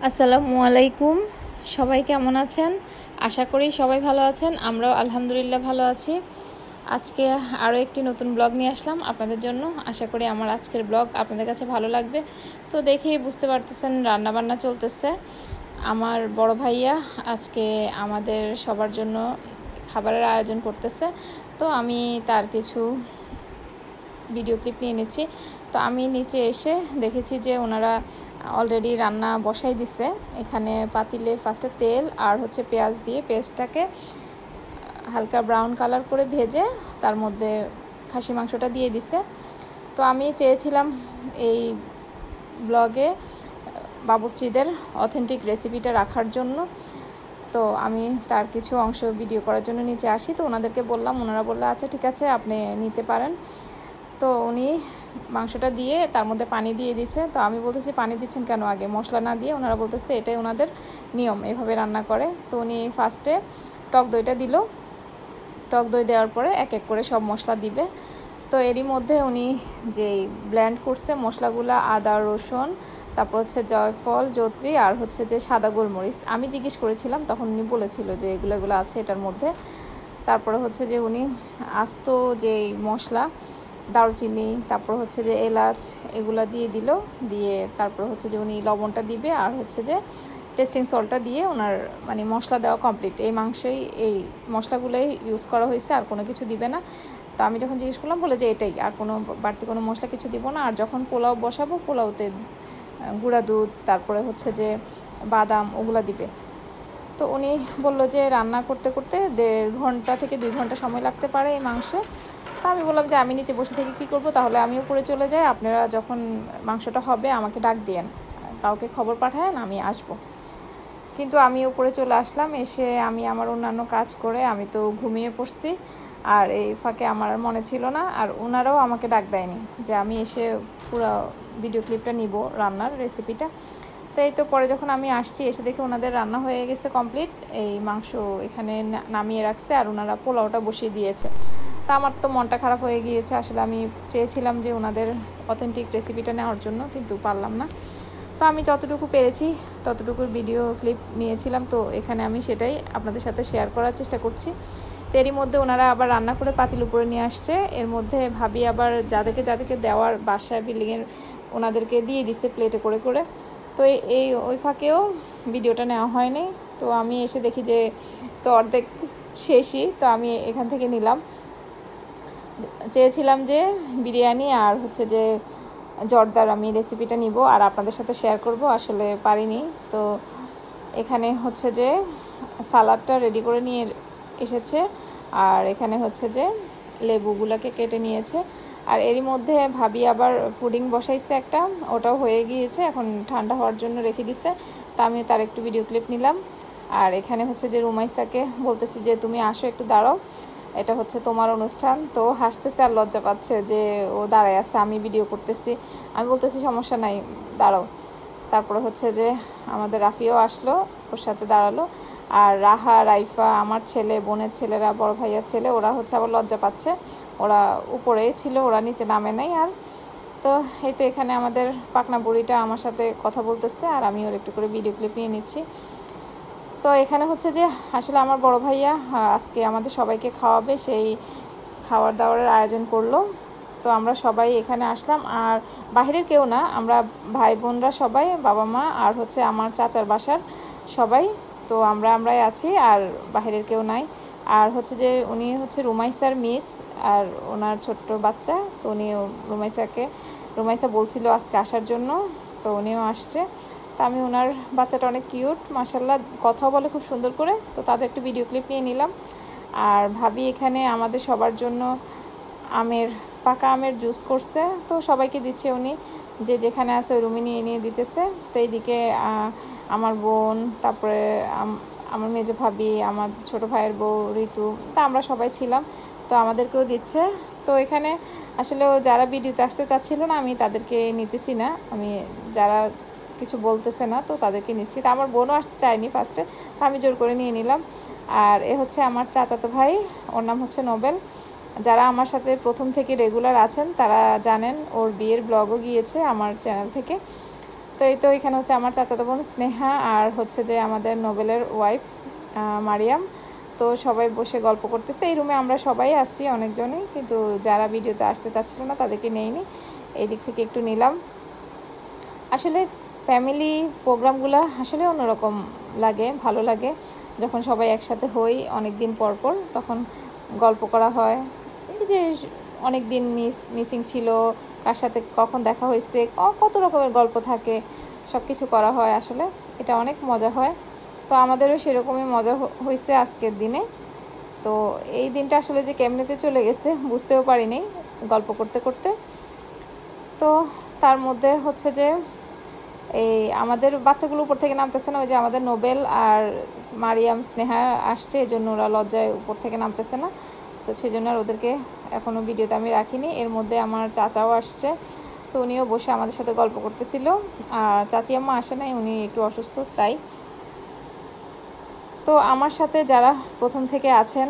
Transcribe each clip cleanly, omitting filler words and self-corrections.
আসসালামু আলাইকুম। সবাই কেমন আছেন? আশা করি সবাই ভালো আছেন। আমরাও আলহামদুলিল্লাহ ভালো আছি। আজকে আরও একটি নতুন ব্লগ নিয়ে আসলাম আপনাদের জন্য। আশা করি আমার আজকের ব্লগ আপনাদের কাছে ভালো লাগবে। তো দেখেই বুঝতে পারতেছেন রান্নাবান্না চলতেছে। আমার বড় ভাইয়া আজকে আমাদের সবার জন্য খাবারের আয়োজন করতেছে। তো আমি তার কিছু ভিডিও ক্লিপ নিয়ে নিচ্ছি। তো আমি নিচে এসে দেখেছি যে ওনারা অলরেডি রান্না বসাই দিছে। এখানে পাতিলে ফার্স্টে তেল আর পেঁয়াজ দিয়ে পেঁয়াজটাকে হালকা ব্রাউন কালার করে ভেজে তার মধ্যে খাসি মাংসটা দিয়ে দিছে। তো আমি চেয়েছিলাম এই ব্লগে বাবুর্চিদের অথেন্টিক রেসিপিটা রাখার জন্য। তো আমি তার কিছু অংশ ভিডিও করার জন্য নিচে আসি। তো ওনাদেরকে বললাম, ওনারা বললো আচ্ছা ঠিক আছে আপনি নিতে পারেন। তো উনি মাংসটা দিয়ে তার মধ্যে পানি দিয়ে দিছে। তো আমি বলতেছি পানি দিচ্ছেন কেন আগে, মশলা না দিয়ে? ওনারা বলতেছে এটাই ওনাদের নিয়ম, এভাবে রান্না করে। তো উনি ফার্স্টে টক দইটা দিল। টক দই দেওয়ার পরে এক এক করে সব মশলা দিবে। তো এরই মধ্যে উনি যেই ব্লেন্ড করছে মশলাগুলো, আদা রসুন, তারপর জয়ফল, জয়ত্রী আর যে সাদা গোলমরিচ। আমি জিজ্ঞেস করেছিলাম, তখন উনি বলেছিল যে এগুলো আছে এটার মধ্যে। তারপরে যে উনি আস্ত যেই মশলা, দারুচিনি, তারপর যে এলাচ, এগুলা দিয়ে দিল। দিয়ে তারপর যে উনি লবণটা দিবে আর যে টেস্টিং সল্টটা দিয়ে ওনার মানে মশলা দেওয়া কমপ্লিট। এই মাংসই এই মশলাগুলোই ইউজ করা হয়েছে, আর কোনো কিছু দিবে না। তো আমি যখন জিজ্ঞেস করলাম বলে যে এটাই, আর কোনো বাড়তি কোনো মশলা কিছু দিব না। আর যখন পোলাও বসাবো পোলাওতে গুঁড়া দুধ, তারপরে যে বাদাম, ওগুলা দিবে। তো উনি বলল যে রান্না করতে করতে 1.5 ঘন্টা থেকে 2 ঘন্টা সময় লাগতে পারে এই মাংসে। তো আমি বললাম যে আমি নিচে বসে থেকে কী করব, তাহলে আমি উপরে চলে যাই, আপনারা যখন মাংসটা হবে আমাকে ডাক দিয়েন, কাউকে খবর পাঠায়েন, আমি আসব। কিন্তু আমি উপরে চলে আসলাম। এসে আমি আমার অন্যান্য কাজ করে আমি তো ঘুমিয়ে পড়ছি। আর এই ফাঁকে আমার মনে ছিল না, আর ওনারাও আমাকে ডাক দেয়নি যে আমি এসে পুরো ভিডিও ক্লিপটা নিব, রান্নার রেসিপিটা। তো এই তো পরে যখন আমি আসছি, এসে দেখে ওনাদের রান্না হয়ে গেছে কমপ্লিট। এই মাংস এখানে নামিয়ে রাখছে আর ওনারা পোলাওটা বসিয়ে দিয়েছে। তা আমার তো মনটা খারাপ হয়ে গিয়েছে। আসলে আমি চেয়েছিলাম যে ওনাদের অথেন্টিক রেসিপিটা নেওয়ার জন্য, কিন্তু পারলাম না। তো আমি যতটুকু পেরেছি ততটুকুর ভিডিও ক্লিপ নিয়েছিলাম। তো এখানে আমি সেটাই আপনাদের সাথে শেয়ার করার চেষ্টা করছি। তো এরই মধ্যে ওনারা আবার রান্না করে পাতিল উপরে নিয়ে আসছে। এর মধ্যে ভাবি আবার যাদেরকে দেওয়ার বাসায় বিল্ডিংয়ের ওনাদেরকে দিয়ে দিচ্ছে প্লেটে করে করে। তো ওই ফাঁকেও ভিডিওটা নেওয়া হয়নি। তো আমি এসে দেখি যে তো অর্ধেক শেষই। তো আমি এখান থেকে নিলাম। চেয়েছিলাম যে বিরিয়ানি আর যে জর্দার আমি রেসিপিটা নিব আর আপনাদের সাথে শেয়ার করব, আসলে পারিনি। তো এখানে যে সালাডটা রেডি করে নিয়ে এসেছে, আর এখানে যে লেবুগুলোকে কেটে নিয়েছে। আর এরই মধ্যে ভাবি আবার পুডিং বসাইছে একটা, ওটাও হয়ে গিয়েছে, এখন ঠান্ডা হওয়ার জন্য রেখে দিছে। তা আমি তার একটু ভিডিও ক্লিপ নিলাম। আর এখানে যে রুমাইসাকে বলতেছি যে তুমি আসো একটু দাঁড়াও, এটা তোমার অনুষ্ঠান। তো হাসতেছে আর লজ্জা পাচ্ছে যে ও দাঁড়ায় আছে, আমি ভিডিও করতেছি। আমি বলতেছি সমস্যা নাই, দাঁড়াও। তারপরে যে আমাদের রাফিও আসলো, ওর সাথে দাঁড়ালো। আর রাহা, রাইফা, আমার ছেলে, বোনের ছেলেরা, বড় ভাইয়ার ছেলে, ওরা আবার লজ্জা পাচ্ছে। ওরা উপরেই ছিল, ওরা নিচে নামে নাই। আর তো এই তো এখানে আমাদের পাকনা বুড়িটা আমার সাথে কথা বলতেছে, আর আমি ওর একটু করে ভিডিও ক্লিপ নিয়ে নিচ্ছি। তো এখানে যে আসলে আমার বড় ভাইয়া আজকে আমাদের সবাইকে খাওয়াবে, সেই খাওয়ার দাওয়ারের আয়োজন করলো। তো আমরা সবাই এখানে আসলাম, আর বাহিরের কেউ না, আমরা ভাই বোনরা সবাই, বাবা মা আর আমার চাচার বাসার সবাই। তো আমরাই আছি, আর বাহিরের কেউ নাই। আর যে উনি রুমাইসার মিস, আর ওনার ছোট্ট বাচ্চা। তো উনি রুমাইসা বলছিল আজকে আসার জন্য, তো উনিও আসছে। তা আমি ওনার বাচ্চাটা অনেক কিউট, মাশাল্লাহ, কথাও বলে খুব সুন্দর করে। তো তাদের একটু ভিডিও ক্লিপ নিয়ে নিলাম। আর ভাবি এখানে আমাদের সবার জন্য পাকা আমের জুস করছে, তো সবাইকে দিচ্ছে উনি, যে যেখানে আছে ওই রুমে নিয়ে দিতেছে। তো এইদিকে আমার বোন, তারপরে আমার মেজো ভাবি, আমার ছোট ভাইয়ের বউ ঋতু, তা আমরা সবাই ছিলাম। তো আমাদেরকেও দিচ্ছে। তো এখানে আসলে যারা ভিডিওতে আসতে চাচ্ছিল না, আমি তাদেরকে নিতেছি না, আমি যারা কিছু বলতেছে না তো তাদেরকে নিচ্ছি। তা আমার বোনও আসতে চায়নি ফার্স্টে, তা আমি জোর করে নিয়ে নিলাম। আর এ আমার চাচাতো ভাই, ওর নাম নোবেল। যারা আমার সাথে প্রথম থেকে রেগুলার আছেন তারা জানেন, ওর বিয়ের ব্লগও গিয়েছে আমার চ্যানেল থেকে। তো এই তো এখানে হচ্ছে আমার চাচাতো বোন স্নেহা আর হচ্ছে যে আমাদের নোবেলের ওয়াইফ মারিয়াম। তো সবাই বসে গল্প করতেছে। এই রুমে আমরা সবাই আসছি অনেকজনই, কিন্তু যারা ভিডিওতে আসতে চাচ্ছিল না তাদেরকে নেইনি, এই দিক থেকে একটু নিলাম। আসলে ফ্যামিলি প্রোগ্রামগুলো আসলে অন্যরকম লাগে, ভালো লাগে যখন সবাই একসাথে হই অনেক দিন পর পর, তখন গল্প করা হয়। এই যে অনেক দিন মিসিং ছিল, কার সাথে কখন দেখা হয়েছে, কত রকমের গল্প থাকে, সব কিছু করা হয়। আসলে এটা অনেক মজা হয়। তো আমাদেরও সেরকমই মজা হয়েছে আজকের দিনে। তো এই দিনটা আসলে যে কেমনেতে চলে গেছে বুঝতেও পারিনি গল্প করতে করতে। তো তার মধ্যে হচ্ছে যে এই আমাদের বাচ্চাগুলো উপর থেকে নামতেছে না, ওই যে আমাদের নোবেল আর মারিয়াম স্নেহা আসছে, এই জন্য ওরা লজ্জায় উপর থেকে নামতেছে না। তো সেই জন্য আর ওদেরকে এখনও ভিডিওতে আমি রাখিনি। এর মধ্যে আমার চাচাও আসছে, তো উনিও বসে আমাদের সাথে গল্প করতেছিল। আর চাচি আম্মা আসে নাই, উনি একটু অসুস্থ তাই। তো আমার সাথে যারা প্রথম থেকে আছেন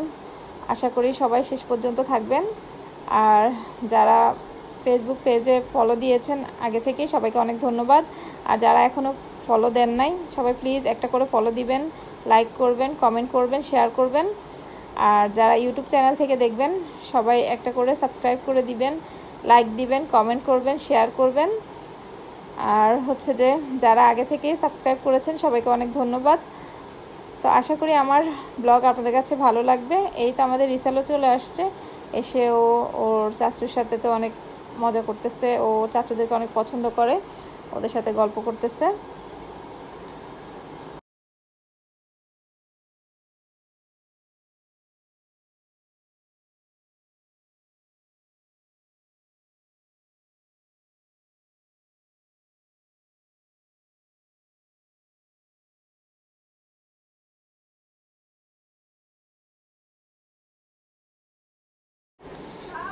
আশা করি সবাই শেষ পর্যন্ত থাকবেন। আর যারা ফেসবুক পেজে ফলো দিয়েছেন আগে থেকেই সবাইকে অনেক ধন্যবাদ। আর যারা এখনও ফলো দেন নাই সবাই প্লিজ একটা করে ফলো দিবেন, লাইক করবেন, কমেন্ট করবেন, শেয়ার করবেন। আর যারা ইউটিউব চ্যানেল থেকে দেখবেন সবাই একটা করে সাবস্ক্রাইব করে দিবেন, লাইক দিবেন, কমেন্ট করবেন, শেয়ার করবেন। আর হচ্ছে যে যারা আগে থেকেই সাবস্ক্রাইব করেছেন সবাইকে অনেক ধন্যবাদ। তো আশা করি আমার ব্লগ আপনাদের কাছে ভালো লাগবে। এই তো আমাদের রিসালও চলে আসছে, এসে ওর চাচুর সাথে তো অনেক মজা করতেছে, ও চাচুদেরকে অনেক পছন্দ করে, ওদের সাথে গল্প করতেছে।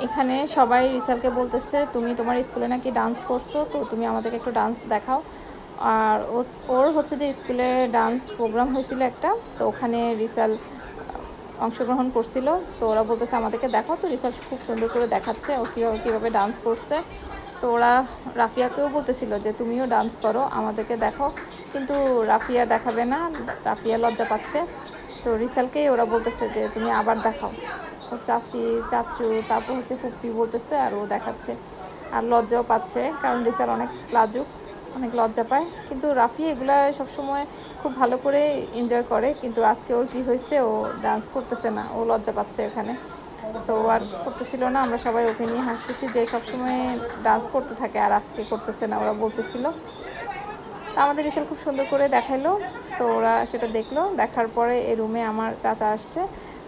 এখানে সবাই রিসালকে বলতেছে তুমি তোমার স্কুলে নাকি ডান্স করছো, তো তুমি আমাদেরকে একটু ডান্স দেখাও। আর ওর হচ্ছে যে স্কুলে ডান্স প্রোগ্রাম হয়েছিল একটা, তো ওখানে রিসাল অংশগ্রহণ করছিল। তো ওরা বলতেছে আমাদেরকে দেখাও। তো রিসাল খুব সুন্দর করে দেখাচ্ছে ও কীভাবে ডান্স করছে। তো ওরা রাফিয়াকেও বলতেছিল যে তুমিও ডান্স করো, আমাদেরকে দেখো, কিন্তু রাফিয়া দেখাবে না, রাফিয়া লজ্জা পাচ্ছে। তো রিসালকেই ওরা বলতেছে যে তুমি আবার দেখাও। ও চাচি, চাচু, তারপর হচ্ছে ফুপ্পি বলতেছে, আর ও দেখাচ্ছে। আর লজ্জাও পাচ্ছে, কারণ রিসাল অনেক লাজুক, অনেক লজ্জা পায়। কিন্তু রাফি এগুলা সবসময় খুব ভালো করে এনজয় করে, কিন্তু আজকে ওর কী হয়েছে, ও ডান্স করতেছে না, ও লজ্জা পাচ্ছে এখানে। তো আর করতেছিল না, আমরা সবাই ওকে নিয়ে হাসতেছি যে সবসময় ডান্স করতে থাকে আর আজকে করতেছে না, ওরা বলতেছিল। তো আমাদের রিসাল খুব সুন্দর করে দেখাইলো, তো ওরা সেটা দেখলো। দেখার পরে এই রুমে আমার চাচা আসছে,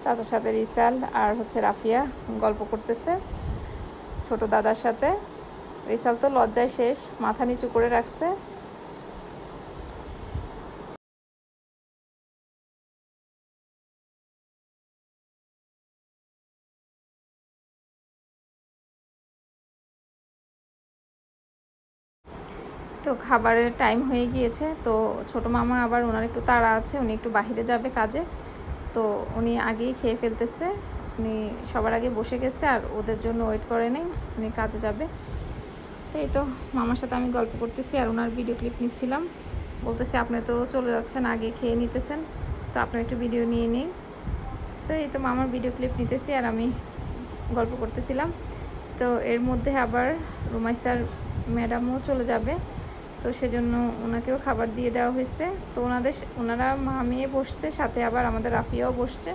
চাচার সাথে রিসাল আর হচ্ছে রাফিয়া গল্প করতেছে ছোট দাদার সাথে। রিসাল তো লজ্জায় শেষ, মাথা নিচু করে রাখছে। তো খাবারের টাইম হয়ে গিয়েছে, তো ছোটো মামা আবার ওনার একটু তাড়া আছে, উনি একটু বাহিরে যাবে কাজে, তো উনি আগেই খেয়ে ফেলতেছে। উনি সবার আগে বসে গেছে আর ওদের জন্য ওয়েট করে নেই, উনি কাজে যাবে। তো এই তো মামার সাথে আমি গল্প করতেছি আর ওনার ভিডিও ক্লিপ নিচ্ছিলাম। বলতেছে আপনি তো চলে যাচ্ছেন, আগে খেয়ে নিতেছেন, তো আপনার একটু ভিডিও নিয়ে নিই। তো এই তো মামার ভিডিও ক্লিপ নিতেছি আর আমি গল্প করতেছিলাম। তো এর মধ্যে আবার রুমাইসার ম্যাডামও চলে যাবে, তো সেজন্য ওনাকেও খাবার দিয়ে দেওয়া হয়েছে। তো ওনারা মা মেয়ে বসছে, সাথে আবার আমাদের রাফিয়াও বসছে।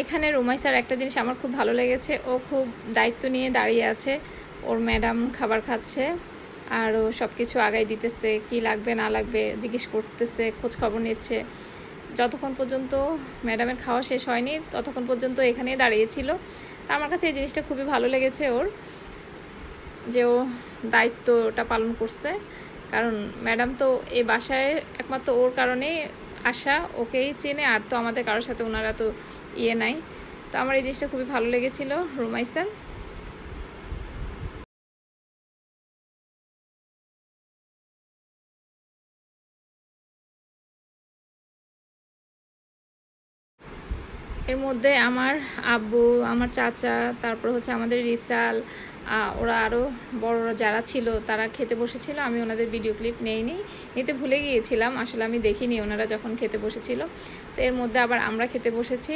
এখানে রুমাইসার একটা জিনিস আমার খুব ভালো লেগেছে, ও খুব দায়িত্ব নিয়ে দাঁড়িয়ে আছে। ওর ম্যাডাম খাবার খাচ্ছে আর ও সব কিছু আগায় দিতেছে, কি লাগবে না লাগবে জিজ্ঞেস করতেছে, খোঁজ খবর নিচ্ছে। যতক্ষণ পর্যন্ত ম্যাডামের খাওয়া শেষ হয়নি ততক্ষণ পর্যন্ত এখানেই দাঁড়িয়েছিল। তা আমার কাছে এই জিনিসটা খুবই ভালো লেগেছে ওর, যে ও দায়িত্বটা পালন করছে। কারণ ম্যাডাম তো এই বাসায় একমাত্র ওর কারণেই আসা, ওকেই চেনে, আর তো আমাদের কারোর সাথে ওনারা তো নাই। তো আমার এই জিনিসটা খুবই ভালো লেগেছিল রুমাইসার। মধ্যে আমার আব্বু, আমার চাচা, তারপর হচ্ছে আমাদের রিসাল, ওরা আরও বড়রা যারা ছিল তারা খেতে বসেছিল। আমি ওনাদের ভিডিও ক্লিপ নিতে ভুলে গিয়েছিলাম, আসলে আমি দেখিনি ওনারা যখন খেতে বসেছিল। তো এর মধ্যে আবার আমরা খেতে বসেছি।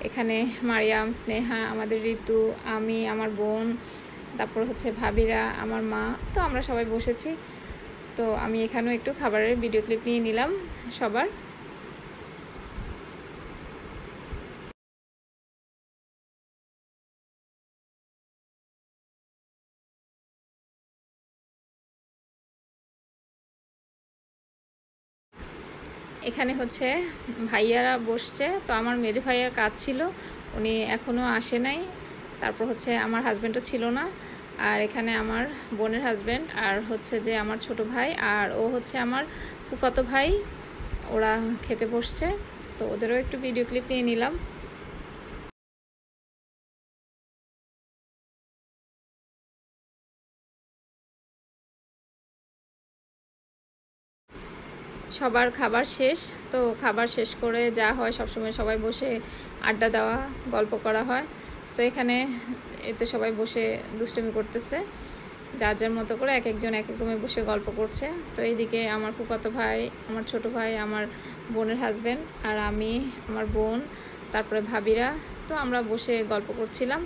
এখানে মারিয়াম, স্নেহা, আমাদের ঋতু, আমি, আমার বোন, তারপর হচ্ছে ভাবিরা, আমার মা, তো আমরা সবাই বসেছি। তো আমি এখানেও একটু খাবারের ভিডিও ক্লিপ নিয়ে নিলাম সবার। এখানে হচ্ছে ভাইয়ারা বসছে। তো আমার মেজো ভাইয়ার কাজ ছিল, উনি এখনও আসে নাই। তারপর হচ্ছে আমার হাজব্যান্ডও ছিল না। আর এখানে আমার বোনের হাজব্যান্ড, আর হচ্ছে যে আমার ছোট ভাই, আর ও হচ্ছে আমার ফুফাতো ভাই, ওরা খেতে বসছে। তো ওদেরও একটু ভিডিও ক্লিপ নিয়ে নিলাম। সবার খাবার শেষ। তো খাবার শেষ করে যা হয় সবসময় সবাই বসে আড্ডা দেওয়া, গল্প করা হয়। তো এখানে এতে সবাই বসে দুষ্টুমি করতেছে, যার যার মতো করে এক একজন এক এক রুমে বসে গল্প করছে। তো এইদিকে আমার ফুফাতো ভাই, আমার ছোট ভাই, আমার বোনের হাজব্যান্ড, আর আমি, আমার বোন, তারপরে ভাবিরা, তো আমরা বসে গল্প করছিলাম।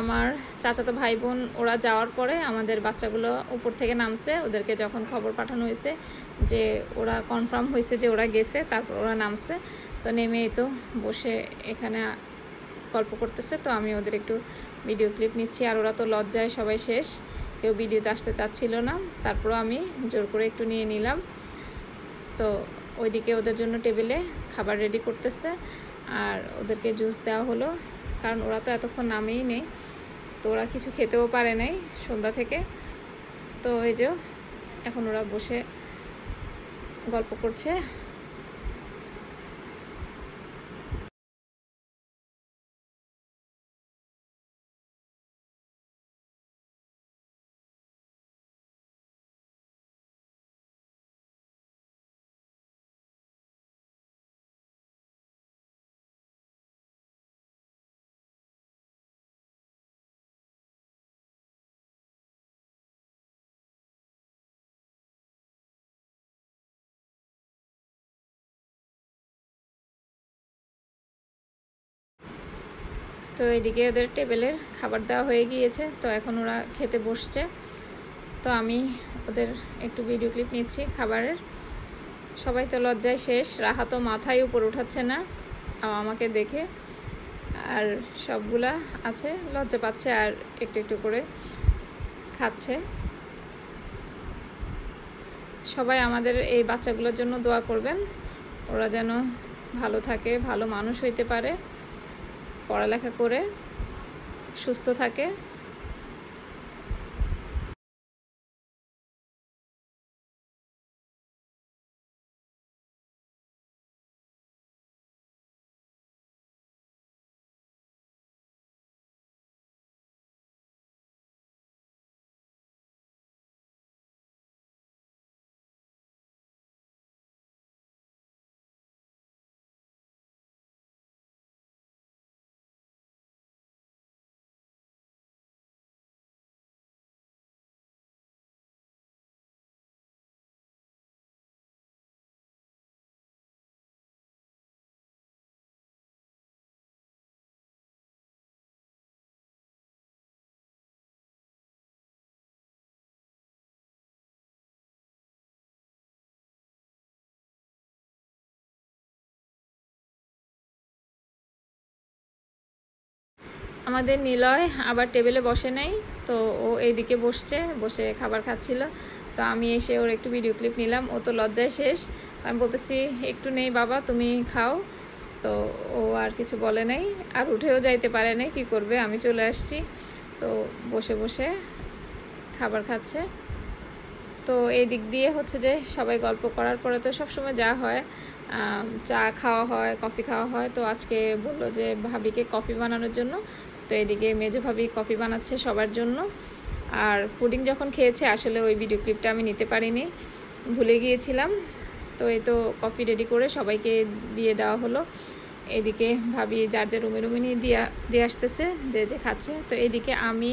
আমার চাচাতো ভাই বোন ওরা যাওয়ার পরে আমাদের বাচ্চাগুলো উপর থেকে নামছে। ওদেরকে যখন খবর পাঠানো হয়েছে যে ওরা কনফার্ম হয়েছে যে ওরা গেছে, তারপর ওরা নামছে। তো নেমেই তো বসে এখানে গল্প করতেছে। তো আমি ওদের একটু ভিডিও ক্লিপ নিচ্ছি। আর ওরা তো লজ্জায় সবাই শেষ, কেউ ভিডিওতে আসতে চাচ্ছিল না। তারপরও আমি জোর করে একটু নিয়ে নিলাম। তো ওইদিকে ওদের জন্য টেবিলে খাবার রেডি করতেছে, আর ওদেরকে জুস দেওয়া হলো, কারণ ওরা তো এতক্ষণ নামেই নেই। তো ওরা কিছু খেতেও পারে নাই সন্ধ্যা থেকে। তো এই যে এখন ওরা বসে গল্প করছে। তো এদিকে ওদের টেবিলের খাবার দেওয়া হয়ে গিয়েছে। তো এখন ওরা খেতে বসছে। তো আমি ওদের একটু ভিডিও ক্লিপ নিচ্ছি খাবারের। সবাই তো লজ্জায় শেষ, রাহা তো মাথায় উপর উঠাচ্ছে না আমাকে দেখে, আর সবগুলা আছে লজ্জা পাচ্ছে আর একটু একটু করে খাচ্ছে। সবাই আমাদের এই বাচ্চাগুলোর জন্য দোয়া করবেন, ওরা যেন ভালো থাকে, ভালো মানুষ হইতে পারে, পড়ালেখা করে সুস্থ থাকে। আমাদের নিলয় আবার টেবিলে বসে নেই। তো ও এইদিকে বসে খাবার খাচ্ছিল। তো আমি এসে ওর একটু ভিডিও ক্লিপ নিলাম। ও তো লজ্জায় শেষ। তো আমি বলতেছি একটু নেই বাবা, তুমি খাও। তো ও আর কিছু বলে নাই, আর উঠেও যাইতে পারে নাই, কি করবে, আমি চলে আসছি। তো বসে বসে খাবার খাচ্ছে। তো তো এই দিক দিয়ে হচ্ছে যে সবাই গল্প করার পরে তো সবসময় যা হয়, চা খাওয়া হয়, কফি খাওয়া হয়। তো আজকে বললো যে ভাবিকে কফি বানানোর জন্য। তো এদিকে মেজো ভাবি কফি বানাচ্ছে সবার জন্য। আর ফুডিং যখন খেয়েছে আসলে ওই ভিডিও ক্লিপটা আমি নিতে পারিনি, ভুলে গিয়েছিলাম। তো এই তো কফি রেডি করে সবাইকে দিয়ে দেওয়া হলো। এদিকে ভাবি যার যার রুমে রুমে নিয়ে দিয়ে আসতেছে, যে যে খাচ্ছে। তো এইদিকে আমি,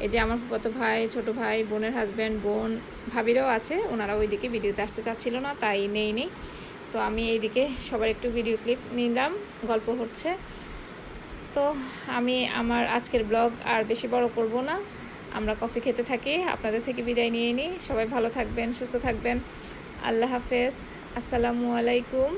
এই যে আমার ফুফাতো ভাই, ছোট ভাই, বোনের হাজব্যান্ড, বোন, ভাবিরাও আছে, ওনারা ওইদিকে ভিডিওতে আসতে চাচ্ছিল না, তাই নেইনি। তো আমি এইদিকে সবার একটু ভিডিও ক্লিপ নিলাম, গল্প হচ্ছে। তো আমি আমার আজকের ব্লগ আর বেশি বড় করব না, আমরা কফি খেতে থাকি, আপনাদের থেকে বিদায় নিয়ে নিই। সবাই ভালো থাকবেন, সুস্থ থাকবেন। আল্লাহ হাফেজ, আসসালামু আলাইকুম।